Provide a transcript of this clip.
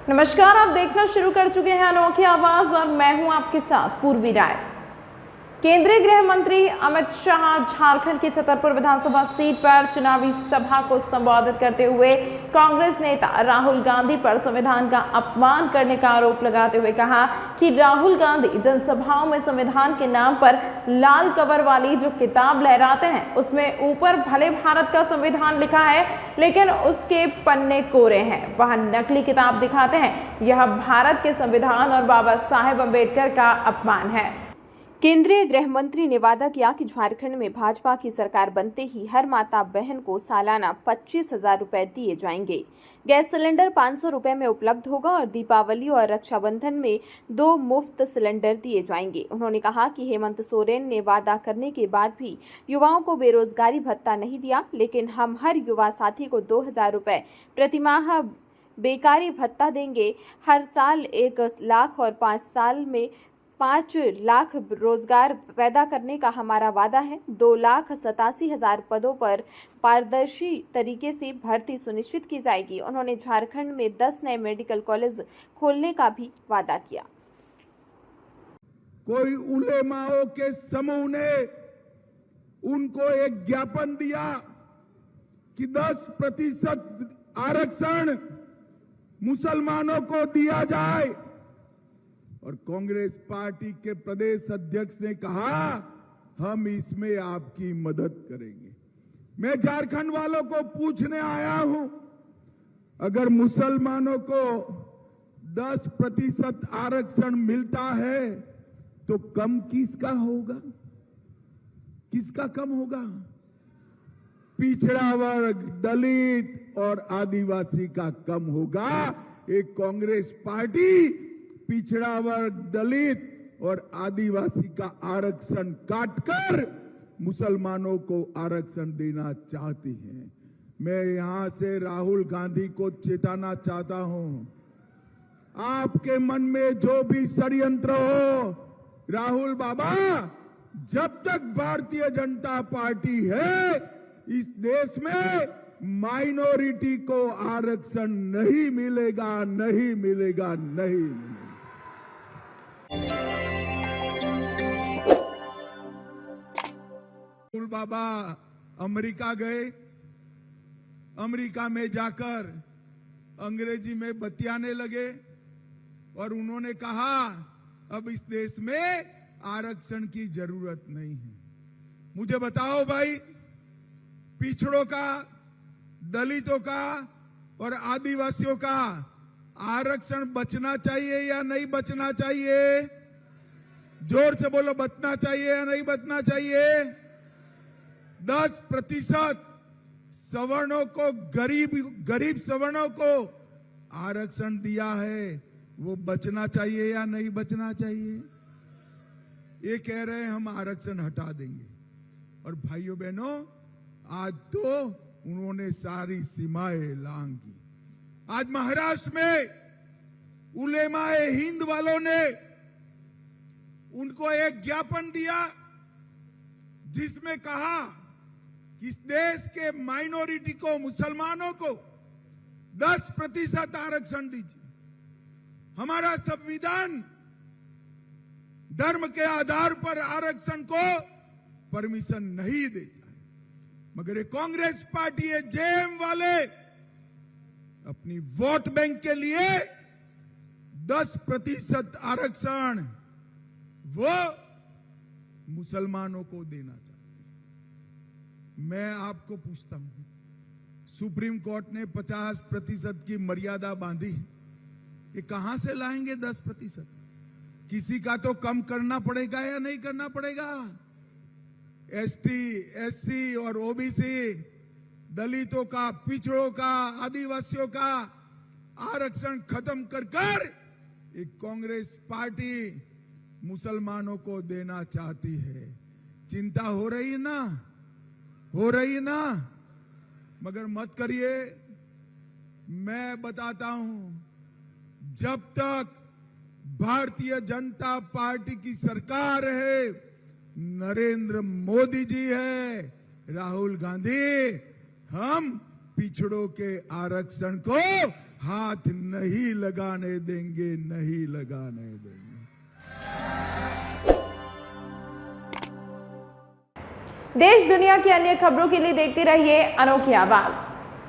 नमस्कार, आप देखना शुरू कर चुके हैं अनोखी आवाज और मैं हूं आपके साथ पूर्वी राय। केंद्रीय गृह मंत्री अमित शाह झारखंड की छतरपुर विधानसभा सीट पर चुनावी सभा को संबोधित करते हुए कांग्रेस नेता राहुल गांधी पर संविधान का अपमान करने का आरोप लगाते हुए कहा कि राहुल गांधी जनसभाओं में संविधान के नाम पर लाल कवर वाली जो किताब लहराते हैं उसमें ऊपर भले भारत का संविधान लिखा है लेकिन उसके पन्ने कोरे हैं, वह नकली किताब दिखाते हैं। यह भारत के संविधान और बाबा साहेब अम्बेडकर का अपमान है। केंद्रीय गृह मंत्री ने वादा किया कि झारखंड में भाजपा की सरकार बनते ही हर माता बहन को सालाना 25,000 रुपए दिए जाएंगे। गैस सिलेंडर 500 रुपए में उपलब्ध होगा और दीपावली और रक्षाबंधन में 2 मुफ्त सिलेंडर दिए जाएंगे। उन्होंने कहा कि हेमंत सोरेन ने वादा करने के बाद भी युवाओं को बेरोजगारी भत्ता नहीं दिया, लेकिन हम हर युवा साथी को 2,000 रुपए प्रतिमाह बेकारी भत्ता देंगे। हर साल 1 लाख और 5 साल में 5 लाख रोजगार पैदा करने का हमारा वादा है। 2,87,000 पदों पर पारदर्शी तरीके से भर्ती सुनिश्चित की जाएगी। उन्होंने झारखंड में 10 नए मेडिकल कॉलेज खोलने का भी वादा किया। कोई उलेमाओं के समूह ने उनको एक ज्ञापन दिया कि 10% आरक्षण मुसलमानों को दिया जाए और कांग्रेस पार्टी के प्रदेश अध्यक्ष ने कहा हम इसमें आपकी मदद करेंगे। मैं झारखंड वालों को पूछने आया हूं, अगर मुसलमानों को 10% आरक्षण मिलता है तो कम किसका होगा? किसका कम होगा? पिछड़ा वर्ग, दलित और आदिवासी का कम होगा। एक कांग्रेस पार्टी पिछड़ा वर्ग, दलित और आदिवासी का आरक्षण काटकर मुसलमानों को आरक्षण देना चाहती है। मैं यहां से राहुल गांधी को चेताना चाहता हूं, आपके मन में जो भी षड्यंत्र हो, राहुल बाबा, जब तक भारतीय जनता पार्टी है इस देश में माइनॉरिटी को आरक्षण नहीं मिलेगा, नहीं मिलेगा, नहीं मिलेगा। राहुल बाबा अमेरिका गए, अमेरिका में जाकर अंग्रेजी में बतियाने लगे और उन्होंने कहा अब इस देश में आरक्षण की जरूरत नहीं है। मुझे बताओ भाई, पिछड़ों का, दलितों का और आदिवासियों का आरक्षण बचना चाहिए या नहीं बचना चाहिए? जोर से बोलो, बचना चाहिए या नहीं बचना चाहिए? 10% सवर्णों को, गरीब सवर्णों को आरक्षण दिया है, वो बचना चाहिए या नहीं बचना चाहिए? ये कह रहे हैं हम आरक्षण हटा देंगे। और भाइयों बहनों, आज तो उन्होंने सारी सीमाएं लांघी। आज महाराष्ट्र में उलेमाए हिंद वालों ने उनको एक ज्ञापन दिया जिसमें कहा कि इस देश के माइनॉरिटी को, मुसलमानों को 10% आरक्षण दीजिए। हमारा संविधान धर्म के आधार पर आरक्षण को परमिशन नहीं देता है, मगर ये कांग्रेस पार्टी, ये जेएम वाले अपनी वोट बैंक के लिए 10% आरक्षण वो मुसलमानों को देना चाहते हैं। मैं आपको पूछता हूं, सुप्रीम कोर्ट ने 50% की मर्यादा बांधी, ये कहां से लाएंगे 10%? किसी का तो कम करना पड़ेगा या नहीं करना पड़ेगा? एसटी, एससी और ओबीसी, दलितों का, पिछड़ों का, आदिवासियों का आरक्षण खत्म कर एक कांग्रेस पार्टी मुसलमानों को देना चाहती है। चिंता हो रही है ना? हो रही है ना? मगर मत करिए, मैं बताता हूं, जब तक भारतीय जनता पार्टी की सरकार है, नरेंद्र मोदी जी है, राहुल गांधी, हम पिछड़ों के आरक्षण को हाथ नहीं लगाने देंगे, नहीं लगाने देंगे। देश दुनिया की अन्य खबरों के लिए देखते रहिए अनोखी आवाज।